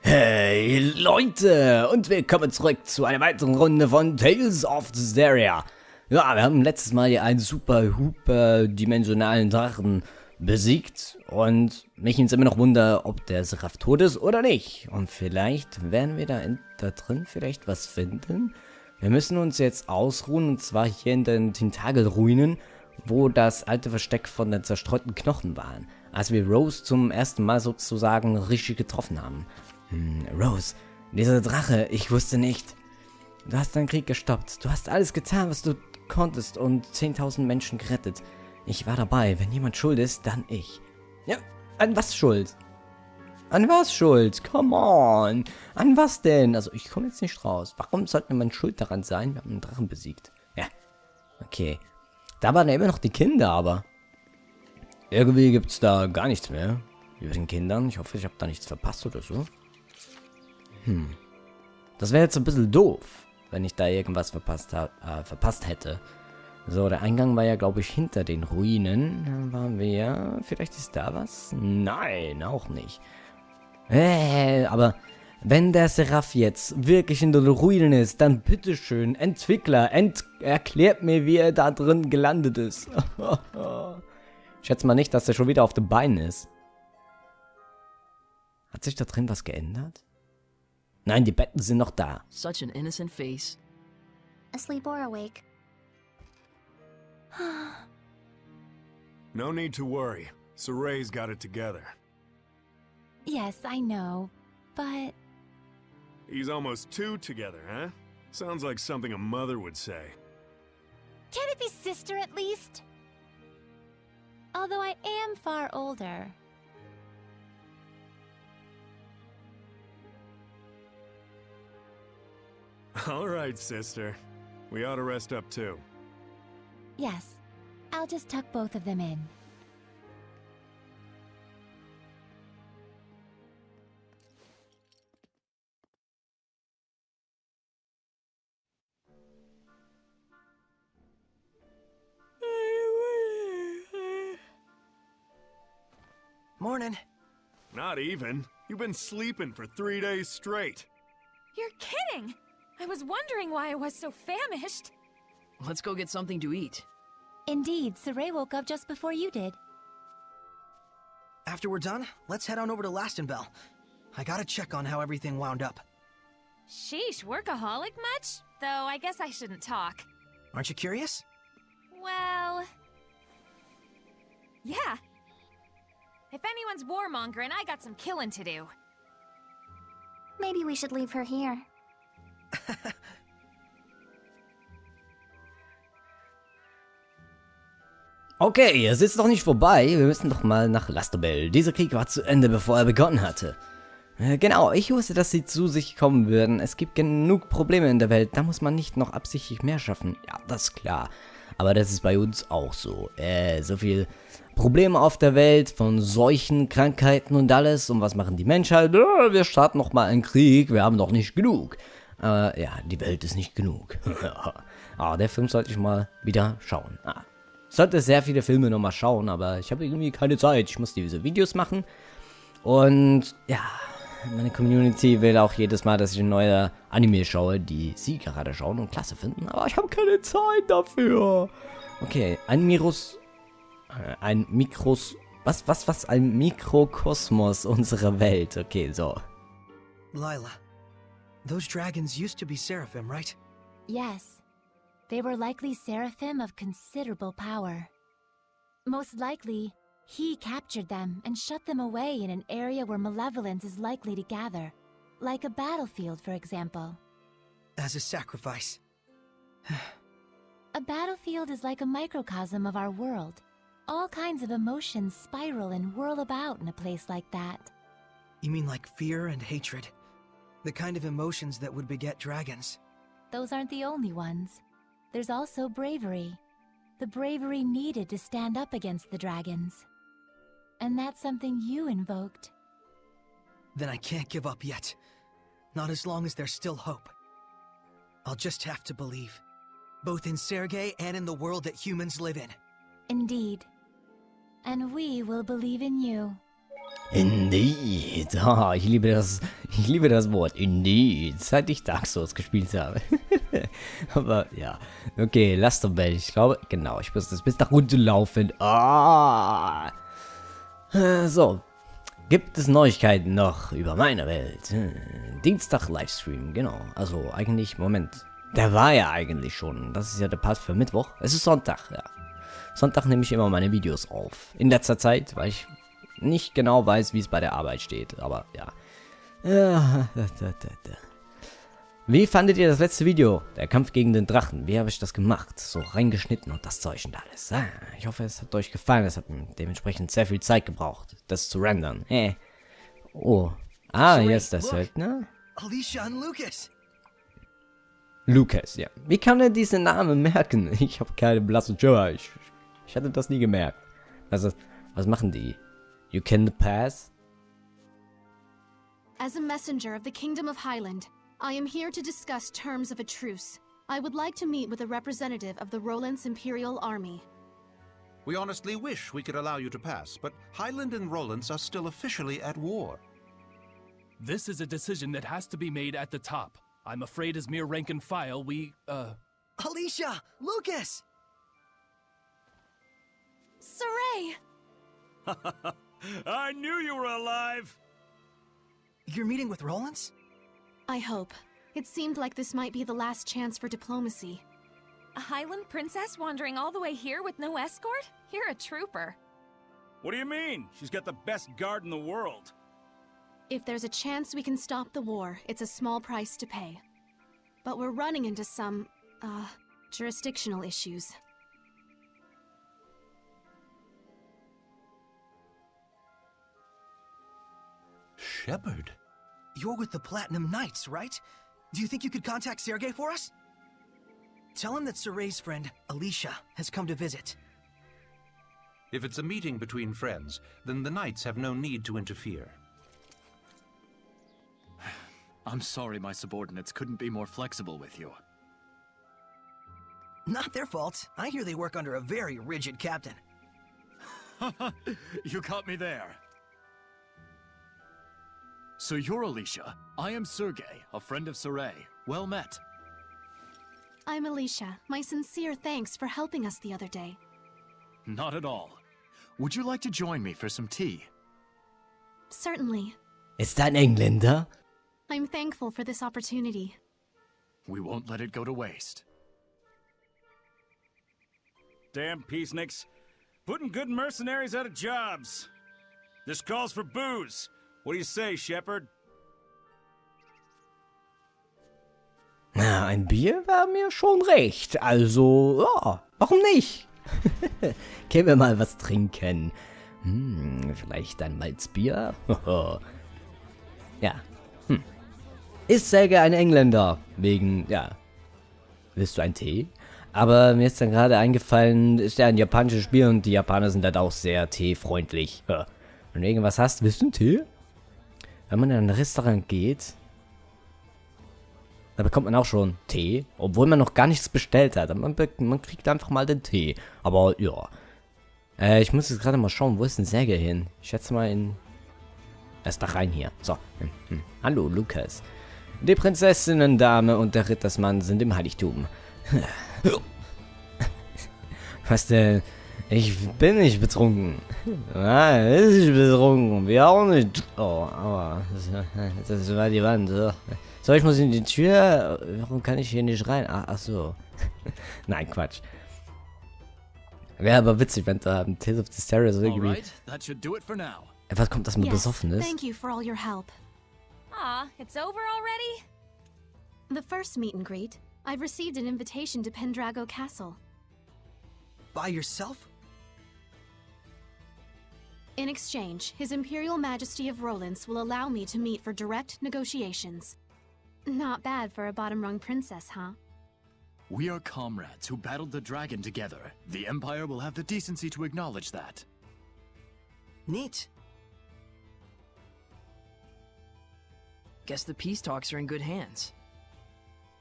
Hey Leute und willkommen zurück zu einer weiteren Runde von Tales of Zestiria. Ja, wir haben letztes Mal hier einen super dimensionalen Drachen besiegt und mich jetzt immer noch Wunder, ob der Seraph tot ist oder nicht. Und vielleicht werden wir da drin vielleicht was finden. Wir müssen uns jetzt ausruhen, und zwar hier in den Tentakelruinen, wo das alte Versteck von den zerstreuten Knochen waren, als wir Rose zum ersten Mal sozusagen richtig getroffen haben. Rose, dieser Drache, ich wusste nicht. Du hast deinen Krieg gestoppt. Du hast alles getan, was du konntest und 10.000 Menschen gerettet. Ich war dabei. Wenn jemand schuld ist, dann ich. Ja, an was schuld? An was schuld? Come on. An was denn? Also, ich komme jetzt nicht raus. Warum sollte man schuld daran sein? Wir haben einen Drachen besiegt. Ja, okay. Da waren ja immer noch die Kinder, aber irgendwie gibt es da gar nichts mehr über den Kindern. Ich hoffe, ich habe da nichts verpasst oder so. Das wäre jetzt ein bisschen doof, wenn ich da irgendwas verpasst hätte. So, der Eingang war ja, glaube ich, hinter den Ruinen. Da waren wir ja. Vielleicht ist da was? Nein, auch nicht. Aber wenn der Seraph jetzt wirklich in den Ruinen ist, dann bitteschön, Entwickler, erklärt mir, wie er da drin gelandet ist. Ich schätze mal nicht, dass er schon wieder auf den Beinen ist. Hat sich da drin was geändert? Nein, die Betten sind noch da. Such an innocent face. Asleep or awake? No need to worry. Saray's got it together. Yes, I know, but... He's almost two together, huh? Sounds like something a mother would say. Can it be sister at least? Although I am far older. All right, sister. We ought to rest up too. Yes, I'll just tuck both of them in. Morning. Not even. You've been sleeping for 3 days straight. You're kidding! I was wondering why I was so famished. Let's go get something to eat. Indeed, Saray woke up just before you did. After we're done, let's head on over to Lastonbell. I gotta check on how everything wound up. Sheesh, workaholic much? Though I guess I shouldn't talk. Aren't you curious? Well... yeah. If anyone's warmongering, I got some killing to do. Maybe we should leave her here. Okay, es ist noch nicht vorbei. Wir müssen doch mal nach Lastonbell. Dieser Krieg war zu Ende, bevor er begonnen hatte. Genau, ich wusste, dass sie zu sich kommen würden. Es gibt genug Probleme in der Welt. Da muss man nicht noch absichtlich mehr schaffen. Ja, das ist klar. Aber das ist bei uns auch so. So viel Probleme auf der Welt, von Seuchen, Krankheiten und alles. Und was machen die Menschheit? Wir starten nochmal einen Krieg. Wir haben doch nicht genug. Ja, die Welt ist nicht genug. Der Film sollte ich mal wieder schauen. Ich sollte sehr viele Filme nochmal schauen, aber ich habe irgendwie keine Zeit. Ich muss diese Videos machen. Und ja, meine Community will auch jedes Mal, dass ich ein neuer Anime schaue, die sie gerade schauen und klasse finden. Aber ich habe keine Zeit dafür. Okay, ein Mikrokosmos unserer Welt. Okay, so. Lila, those dragons used to be seraphim, right? Yes. They were likely seraphim of considerable power. Most likely, he captured them and shut them away in an area where malevolence is likely to gather. Like a battlefield, for example. As a sacrifice. A battlefield is like a microcosm of our world. All kinds of emotions spiral and whirl about in a place like that. You mean like fear and hatred? The kind of emotions that would beget dragons? Those aren't the only ones. There's also bravery. The bravery needed to stand up against the dragons. And that's something you invoked. Then I can't give up yet. Not as long as there's still hope. I'll just have to believe. Both in Sergei and in the world that humans live in. Indeed. And we will believe in you. Indeed. Oh, ich liebe das Wort. Indeed. Seit ich Dark Souls gespielt habe. Aber ja. Okay, Lastonbell. Ich glaube, genau. Ich muss das bis nach unten laufen. Ah. So. Gibt es Neuigkeiten noch über meine Welt? Dienstag Livestream, genau. Also eigentlich, Moment. Der war ja eigentlich schon. Das ist ja der Part für Mittwoch. Es ist Sonntag, ja. Sonntag nehme ich immer meine Videos auf. In letzter Zeit, weil ich nicht genau weiß, wie es bei der Arbeit steht. Aber ja. Wie fandet ihr das letzte Video? Der Kampf gegen den Drachen. Wie habe ich das gemacht? So reingeschnitten und das Zeug und alles. Ich hoffe, es hat euch gefallen. Es hat dementsprechend sehr viel Zeit gebraucht, das zu rendern. Oh. Hier ist der Söldner. Alicia und Lucas. Lucas, ja. Wie kann er diesen Namen merken? Ich habe keine blasse Schimmer. Ich hatte das nie gemerkt. Was machen die? You can pass? As a messenger of the Kingdom of Highland, I am here to discuss terms of a truce. I would like to meet with a representative of the Roland's Imperial Army. We honestly wish we could allow you to pass, but Highland and Roland's are still officially at war. This is a decision that has to be made at the top. I'm afraid as mere rank and file, Alicia! Lucas! Saray! I knew you were alive! You're meeting with Roland's? I hope. It seemed like this might be the last chance for diplomacy. A Highland princess wandering all the way here with no escort? You're a trooper. What do you mean? She's got the best guard in the world. If there's a chance we can stop the war, it's a small price to pay. But we're running into some, jurisdictional issues. Shepard? You're with the Platinum Knights, right? Do you think you could contact Sergei for us? Tell him that Saray's friend, Alicia, has come to visit. If it's a meeting between friends, then the Knights have no need to interfere. I'm sorry my subordinates couldn't be more flexible with you. Not their fault. I hear they work under a very rigid captain. You caught me there. So you're Alicia. I am Sergei, a friend of Saray. Well met. I'm Alicia. My sincere thanks for helping us the other day. Not at all. Would you like to join me for some tea? Certainly. Ist ein Engländer? I'm thankful for this opportunity. We won't let it go to waste. Damn peaceniks. Putting good mercenaries out of jobs. This calls for booze. What do you say, Shepard? Na, ein Bier wäre mir schon recht. Also, ja, warum nicht? Können wir mal was trinken? Vielleicht ein Malzbier? Ja. Ist Sergei ein Engländer? Wegen, ja. Willst du einen Tee? Aber mir ist dann gerade eingefallen, ist ja ein japanisches Bier und die Japaner sind halt auch sehr teefreundlich. Wenn du irgendwas hast, willst du einen Tee? Wenn man in ein Restaurant geht, da bekommt man auch schon Tee, obwohl man noch gar nichts bestellt hat. Man kriegt einfach mal den Tee. Aber ja. Ich muss jetzt gerade mal schauen, wo ist denn Sergei hin? Ich schätze mal in... Er ist da rein hier. So. Hallo, Lukas. Die Prinzessinnen-Dame und der Rittersmann sind im Heiligtum. Was denn? Ich bin nicht betrunken. Nein, ich bin betrunken. Wir auch nicht. Oh, aua. Das war die Wand. So, ich muss in die Tür. Warum kann ich hier nicht rein? Ach so. Nein, Quatsch. Wäre aber witzig, wenn da ein Tales of Zestiria so irgendwie... Alright, that should do it for now. Was kommt, dass man besoffen ist? Thank you for all your help. Aw, it's over already? The first meet and greet, I've received an invitation to Pendrago Castle. By yourself? In exchange, His Imperial Majesty of Roland's will allow me to meet for direct negotiations. Not bad for a bottom-rung princess, huh? We are comrades who battled the dragon together. The Empire will have the decency to acknowledge that. Neat. Guess the peace talks are in good hands.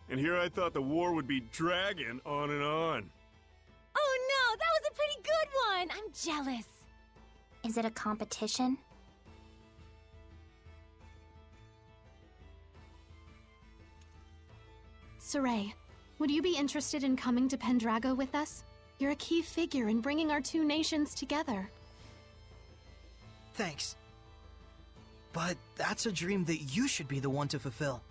And here I thought the war would be dragging on and on. Oh no, that was a pretty good one! I'm jealous. Is it a competition? Saray. Would you be interested in coming to Pendrago with us? You're a key figure in bringing our two nations together. Thanks. But that's a dream that you should be the one to fulfill.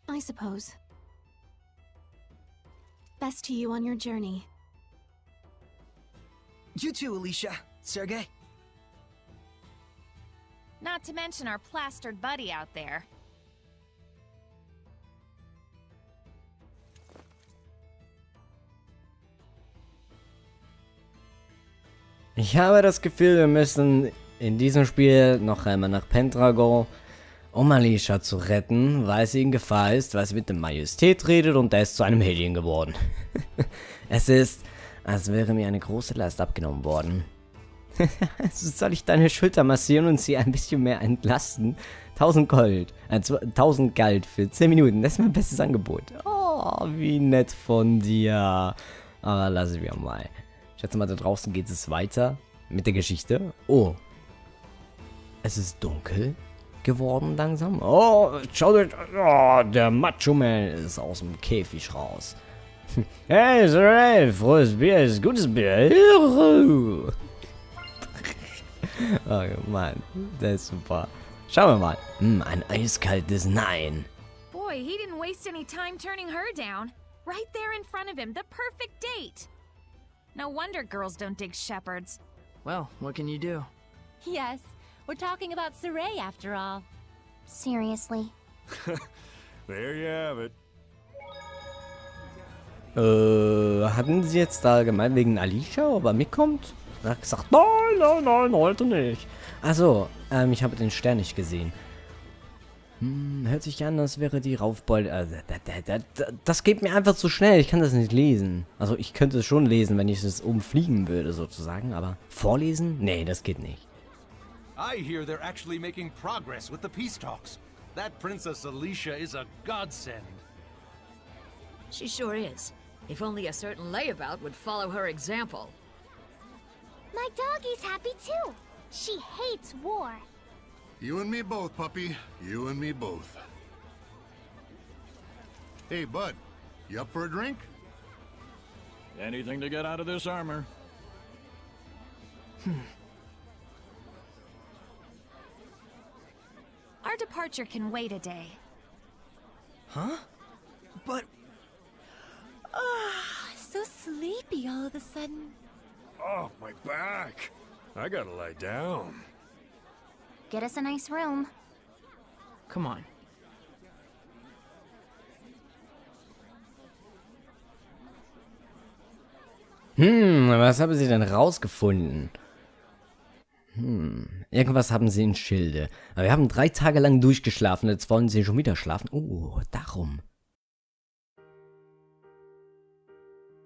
I suppose. Best to you on your journey. You too, Alicia. Sergei. Not to mention our plastered buddy out there. Ich habe das Gefühl, wir müssen in diesem Spiel noch einmal nach Pendragon, um Alicia zu retten, weil sie in Gefahr ist, weil sie mit dem Majestät redet und er ist zu einem Alien geworden. Es ist, als wäre mir eine große Last abgenommen worden. Soll ich deine Schulter massieren und sie ein bisschen mehr entlasten? 1000 Gold, 1000 Geld für 10 Minuten, das ist mein bestes Angebot. Oh, wie nett von dir. Aber lassen wir mal. Ich schätze mal, da draußen geht es weiter mit der Geschichte. Oh. Es ist dunkel geworden langsam. Oh, schaut euch. Oh, der Macho-Man ist aus dem Käfig raus. Hey, Saray, frohes Bier ist gutes Bier. Oh Mann, der ist super. Schauen wir mal. Ein eiskaltes Nein. Boy, he didn't waste any time turning her down. Right there in front of him, the perfect date. No wonder girls don't dig shepherds. Well, what can you do? Yes, we're talking about Saray after all. Seriously? There you have it. Hatten sie jetzt da gemeint wegen Alicia, ob er mitkommt? Er hat gesagt, nein, heute nicht. Achso, ich habe den Stern nicht gesehen. Hört sich an, als wäre die Raufbeute. Das geht mir einfach zu schnell, ich kann das nicht lesen. Also ich könnte es schon lesen, wenn ich es umfliegen würde, sozusagen, aber vorlesen? Nee, das geht nicht. I hear they're actually making progress with the peace talks. That Princess Alicia is a godsend. She sure is. If only a certain layabout would follow her example. My doggie's happy too. She hates war. You and me both, puppy. You and me both. Hey, bud. You up for a drink? Anything to get out of this armor. Our departure can wait a day. Huh? But... So sleepy all of a sudden. Oh, my back. I gotta lie down. Get us a nice room. Come on. Was haben sie denn rausgefunden? Irgendwas haben sie in Schilde. Aber wir haben 3 Tage lang durchgeschlafen, jetzt wollen sie schon wieder schlafen. Oh, darum.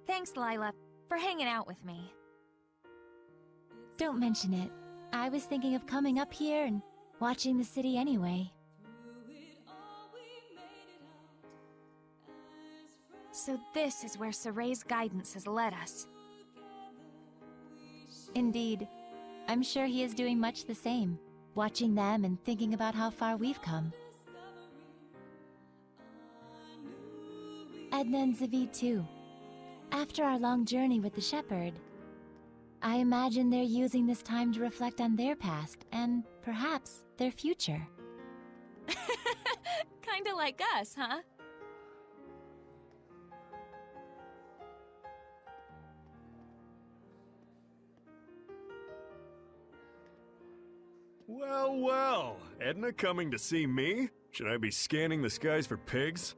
Thanks, Lila, for hanging out with me. Don't mention it. I was thinking of coming up here and watching the city anyway. So this is where Saray's guidance has led us. Indeed. I'm sure he is doing much the same, watching them and thinking about how far we've come. Edna and Zavid too. After our long journey with the shepherd, I imagine they're using this time to reflect on their past and, perhaps, their future. Kinda like us, huh? Well, well. Edna coming to see me? Should I be scanning the skies for pigs?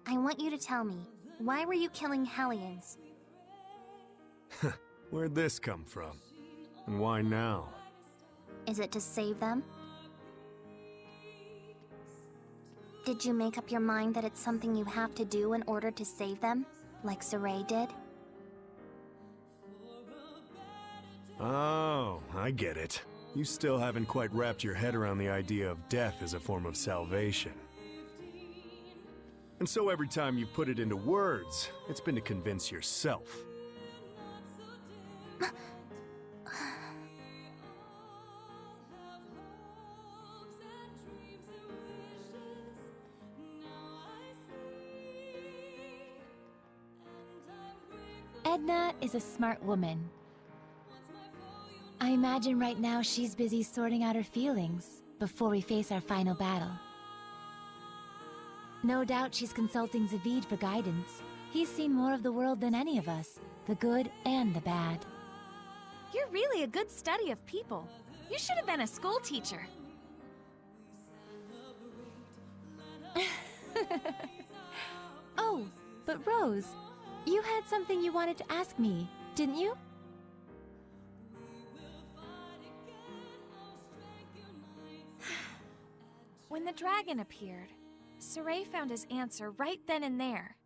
I want you to tell me, why were you killing Hellions? Where'd this come from? And why now? Is it to save them? Did you make up your mind that it's something you have to do in order to save them, like Saray did? Oh, I get it. You still haven't quite wrapped your head around the idea of death as a form of salvation. And so every time you put it into words, it's been to convince yourself. Edna is a smart woman. I imagine right now she's busy sorting out her feelings before we face our final battle. No doubt she's consulting Zavid for guidance. He's seen more of the world than any of us, the good and the bad. You're really a good study of people. You should have been a school teacher. Oh, but Rose, you had something you wanted to ask me, didn't you? When the dragon appeared, Saray found his answer right then and there,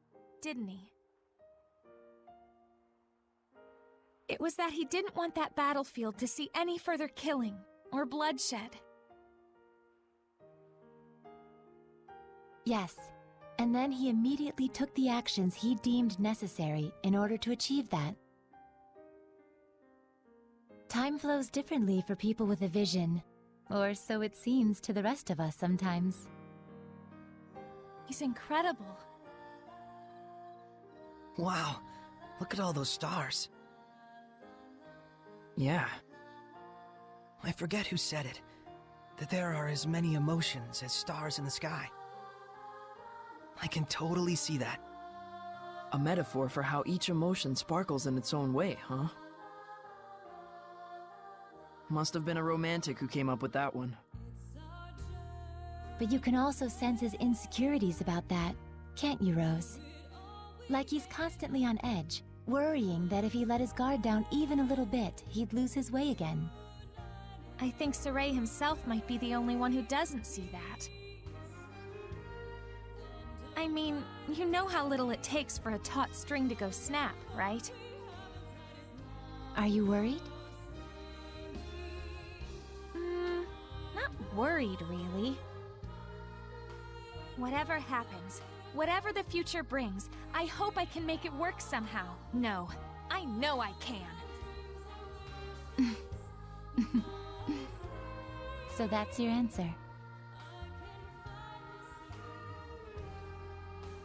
didn't he? It was that he didn't want that battlefield to see any further killing or bloodshed. Yes, and then he immediately took the actions he deemed necessary in order to achieve that. Time flows differently for people with a vision, or so it seems to the rest of us sometimes. He's incredible. Wow, look at all those stars. Yeah. I forget who said it, that there are as many emotions as stars in the sky. I can totally see that. A metaphor for how each emotion sparkles in its own way, huh? Must have been a romantic who came up with that one. But you can also sense his insecurities about that, can't you, Rose? Like he's constantly on edge, worrying that if he let his guard down even a little bit, he'd lose his way again. I think Saray himself might be the only one who doesn't see that. I mean, you know how little it takes for a taut string to go snap, right? Are you worried? Not worried, really. Whatever happens, whatever the future brings, I hope I can make it work somehow. No, I know I can. So that's your answer.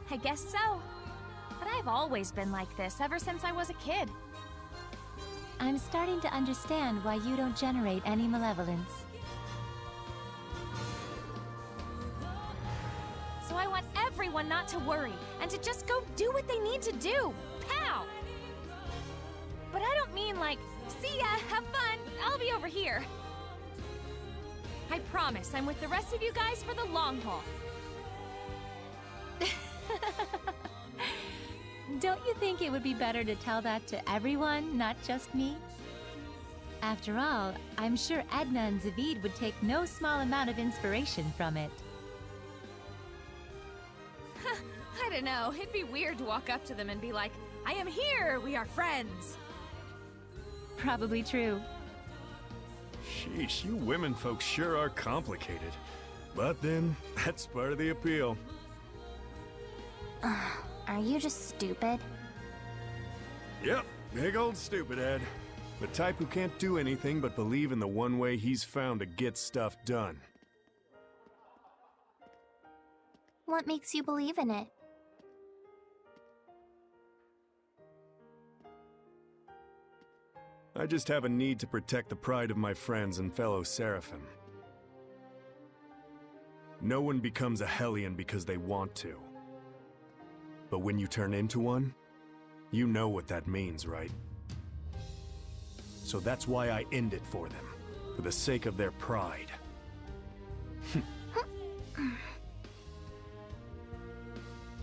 I guess so. But I've always been like this ever since I was a kid. I'm starting to understand why you don't generate any malevolence. So I want everyone not to worry, and to just go do what they need to do. Pow! But I don't mean like, see ya, have fun, I'll be over here. I promise I'm with the rest of you guys for the long haul. Don't you think it would be better to tell that to everyone, not just me? After all, I'm sure Edna and Zavid would take no small amount of inspiration from it. I don't know, it'd be weird to walk up to them and be like, I am here, we are friends. Probably true. Sheesh, you women folks sure are complicated. But then, that's part of the appeal. Are you just stupid? Yep, big old stupid head. The type who can't do anything but believe in the one way he's found to get stuff done. What makes you believe in it? I just have a need to protect the pride of my friends and fellow Seraphim. No one becomes a Hellion because they want to. But when you turn into one, you know what that means, right? So that's why I end it for them, for the sake of their pride.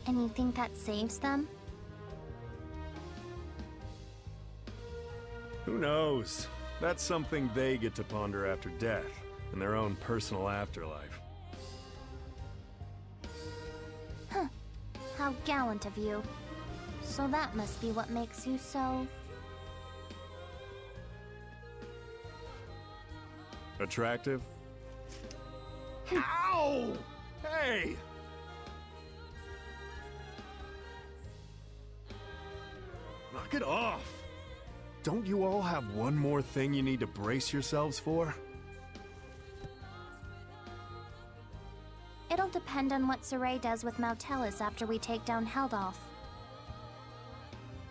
And you think that saves them? Who knows? That's something they get to ponder after death, in their own personal afterlife. Huh. How gallant of you. So that must be what makes you so... Attractive? Ow! Hey! Knock it off! Don't you all have one more thing you need to brace yourselves for? It'll depend on what Saray does with Moutelis after we take down Heldolf.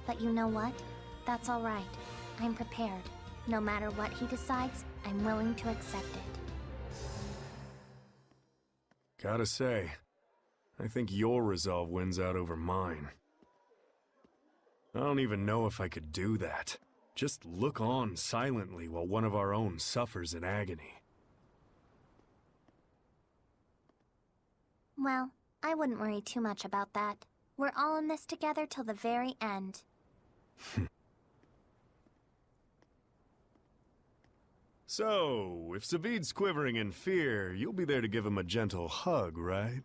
But you know what? That's all right. I'm prepared. No matter what he decides, I'm willing to accept it. Gotta say, I think your resolve wins out over mine. I don't even know if I could do that. Just look on silently while one of our own suffers in agony. Well, I wouldn't worry too much about that. We're all in this together till the very end. So, if Savid's quivering in fear, you'll be there to give him a gentle hug, right?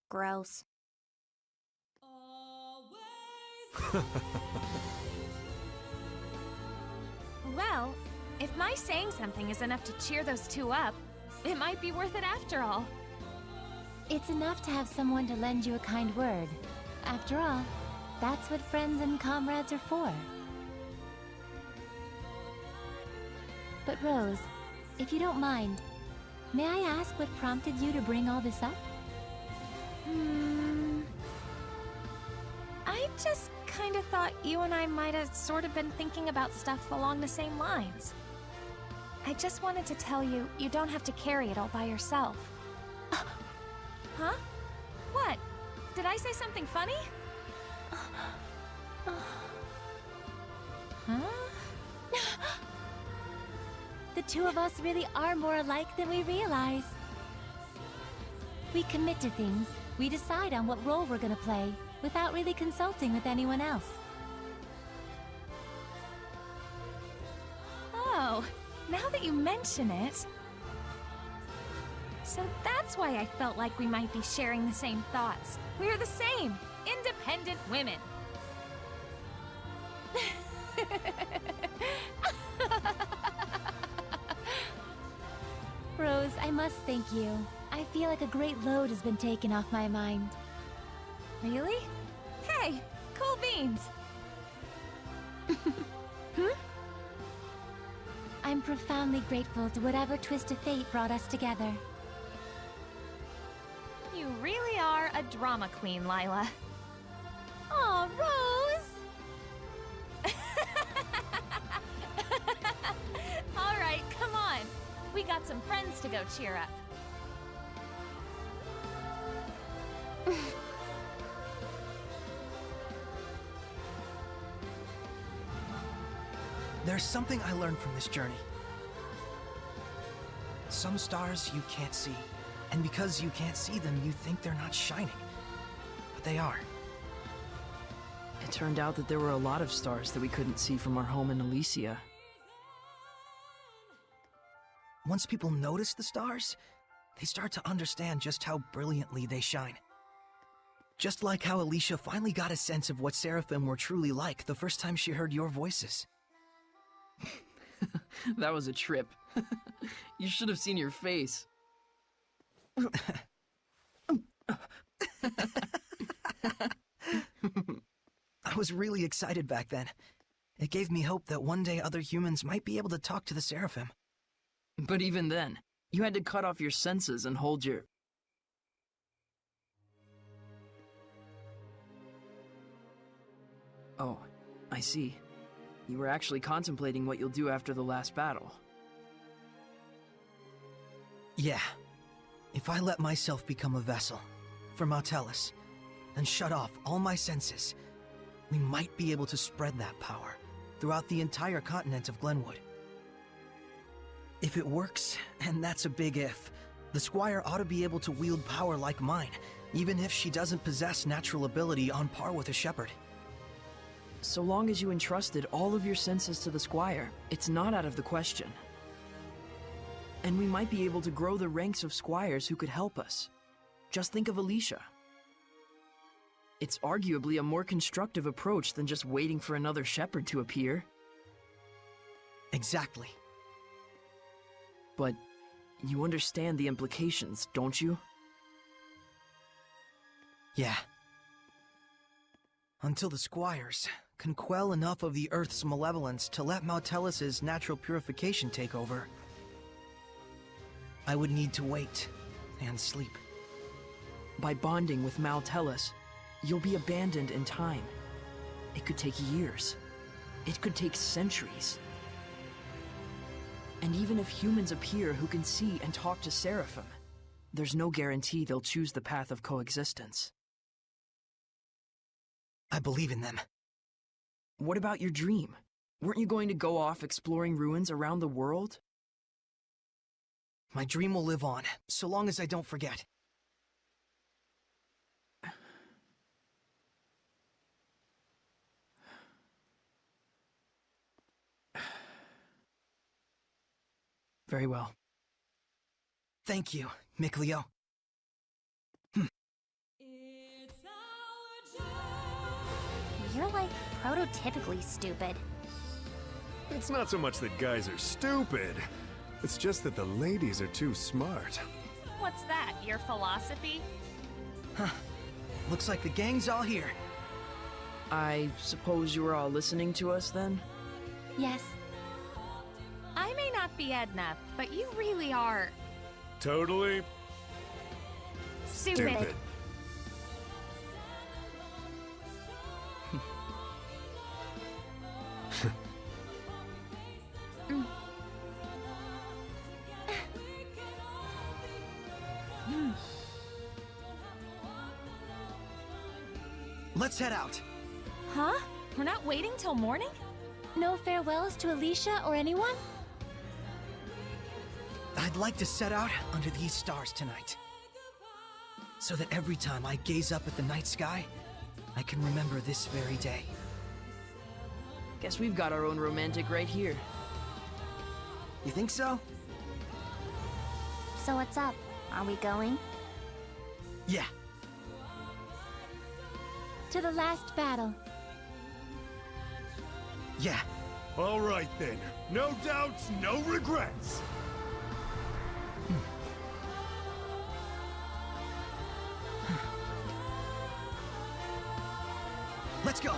Gross. Well, if my saying something is enough to cheer those two up, it might be worth it after all. It's enough to have someone to lend you a kind word. After all, that's what friends and comrades are for. But Rose, if you don't mind, may I ask what prompted you to bring all this up? I just kind of thought you and I might have sort of been thinking about stuff along the same lines. I just wanted to tell you, you don't have to carry it all by yourself. Huh? What? Did I say something funny? Huh? The two of us really are more alike than we realize. We commit to things, we decide on what role we're gonna play, without really consulting with anyone else. Oh, now that you mention it... So that's why I felt like we might be sharing the same thoughts. We're the same, independent women. Rose, I must thank you. I feel like a great load has been taken off my mind. Really? Hey, cool beans. I'm profoundly grateful to whatever twist of fate brought us together. You really are a drama queen, Lila. Aw, Rose! All right, come on. We got some friends to go cheer up. There's something I learned from this journey. Some stars you can't see, and because you can't see them, you think they're not shining. But they are. It turned out that there were a lot of stars that we couldn't see from our home in Elysia. Once people notice the stars, they start to understand just how brilliantly they shine. Just like how Alicia finally got a sense of what Seraphim were truly like the first time she heard your voices. That was a trip. You should have seen your face. I was really excited back then. It gave me hope that one day other humans might be able to talk to the Seraphim. But even then, you had to cut off your senses and hold your... Oh, I see. You were actually contemplating what you'll do after the last battle. Yeah. If I let myself become a vessel for Mautellus and shut off all my senses, we might be able to spread that power throughout the entire continent of Glenwood. If it works, and that's a big if, the Squire ought to be able to wield power like mine, even if she doesn't possess natural ability on par with a shepherd. So long as you entrusted all of your senses to the Squire, it's not out of the question. And we might be able to grow the ranks of squires who could help us. Just think of Alicia. It's arguably a more constructive approach than just waiting for another shepherd to appear. Exactly. But you understand the implications, don't you? Yeah. Until the Squires can quell enough of the Earth's malevolence to let Mautellus's natural purification take over, I would need to wait and sleep. By bonding with Mautellus, you'll be abandoned in time. It could take years. It could take centuries. And even if humans appear who can see and talk to Seraphim, there's no guarantee they'll choose the path of coexistence. I believe in them. What about your dream? Weren't you going to go off exploring ruins around the world? My dream will live on, so long as I don't forget. Very well. Thank you, Mikleo. You're like prototypically stupid. It's not so much that guys are stupid. It's just that the ladies are too smart. What's that, your philosophy? Huh. Looks like the gang's all here. I suppose you were all listening to us then? Yes. I may not be Edna, but you really are... Totally... stupid. Let's head out. Huh? We're not waiting till morning? No farewells to Alicia or anyone? I'd like to set out under these stars tonight. So that every time I gaze up at the night sky, I can remember this very day. Guess we've got our own romantic right here. You think so? So what's up? Are we going? Yeah. To the last battle. Yeah. All right then. No doubts, no regrets. Let's go.